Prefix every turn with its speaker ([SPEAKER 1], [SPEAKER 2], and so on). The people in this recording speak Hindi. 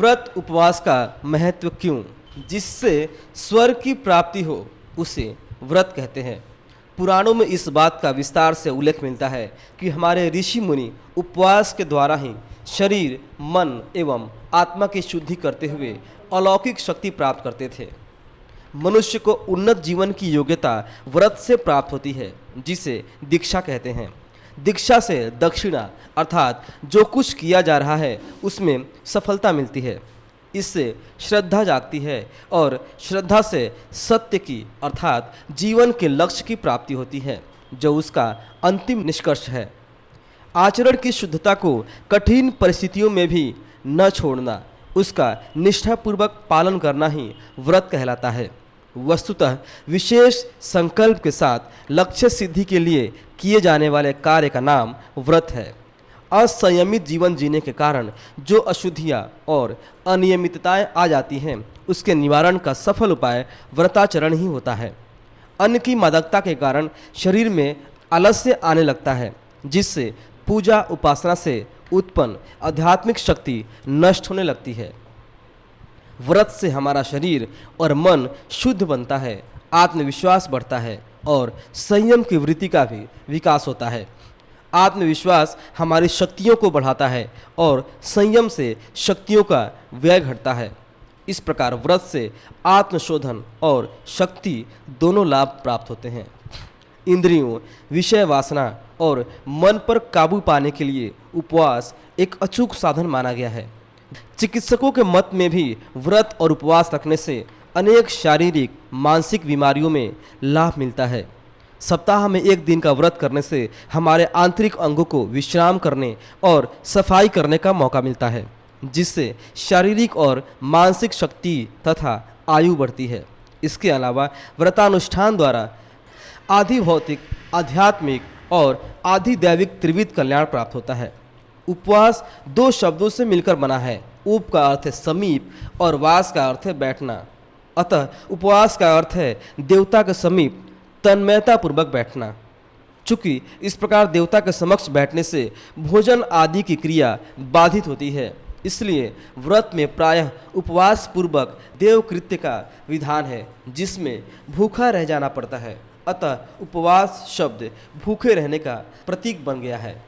[SPEAKER 1] व्रत उपवास का महत्व क्यों? जिससे स्वर्ग की प्राप्ति हो उसे व्रत कहते हैं। पुराणों में इस बात का विस्तार से उल्लेख मिलता है कि हमारे ऋषि मुनि उपवास के द्वारा ही शरीर, मन एवं आत्मा की शुद्धि करते हुए अलौकिक शक्ति प्राप्त करते थे। मनुष्य को उन्नत जीवन की योग्यता व्रत से प्राप्त होती है, जिसे दीक्षा कहते हैं। दीक्षा से दक्षिणा अर्थात जो कुछ किया जा रहा है उसमें सफलता मिलती है। इससे श्रद्धा जागती है और श्रद्धा से सत्य की अर्थात जीवन के लक्ष्य की प्राप्ति होती है, जो उसका अंतिम निष्कर्ष है। आचरण की शुद्धता को कठिन परिस्थितियों में भी न छोड़ना, उसका निष्ठापूर्वक पालन करना ही व्रत कहलाता है। वस्तुतः विशेष संकल्प के साथ लक्ष्य सिद्धि के लिए किए जाने वाले कार्य का नाम व्रत है। असंयमित जीवन जीने के कारण जो अशुद्धियाँ और अनियमितताएं आ जाती हैं, उसके निवारण का सफल उपाय व्रताचरण ही होता है। अन्न की मादकता के कारण शरीर में आलस्य आने लगता है, जिससे पूजा उपासना से उत्पन्न आध्यात्मिक शक्ति नष्ट होने लगती है। व्रत से हमारा शरीर और मन शुद्ध बनता है, आत्मविश्वास बढ़ता है और संयम की वृत्ति का भी विकास होता है। आत्मविश्वास हमारी शक्तियों को बढ़ाता है और संयम से शक्तियों का व्यय घटता है। इस प्रकार व्रत से आत्मशोधन और शक्ति दोनों लाभ प्राप्त होते हैं। इंद्रियों, विषय वासना और मन पर काबू पाने के लिए उपवास एक अचूक साधन माना गया है। चिकित्सकों के मत में भी व्रत और उपवास रखने से अनेक शारीरिक मानसिक बीमारियों में लाभ मिलता है। सप्ताह में एक दिन का व्रत करने से हमारे आंतरिक अंगों को विश्राम करने और सफाई करने का मौका मिलता है, जिससे शारीरिक और मानसिक शक्ति तथा आयु बढ़ती है। इसके अलावा व्रतानुष्ठान द्वारा आधि भौतिक, आध्यात्मिक और आधि दैविक त्रिविध कल्याण प्राप्त होता है। उपवास दो शब्दों से मिलकर बना है। उप का अर्थ है समीप और वास का अर्थ है बैठना। अतः उपवास का अर्थ है देवता के समीप तन्मयता पूर्वक बैठना। चूंकि इस प्रकार देवता के समक्ष बैठने से भोजन आदि की क्रिया बाधित होती है, इसलिए व्रत में प्रायः उपवास पूर्वक देवकृत्य का विधान है, जिसमें भूखा रह जाना पड़ता है। अतः उपवास शब्द भूखे रहने का प्रतीक बन गया है।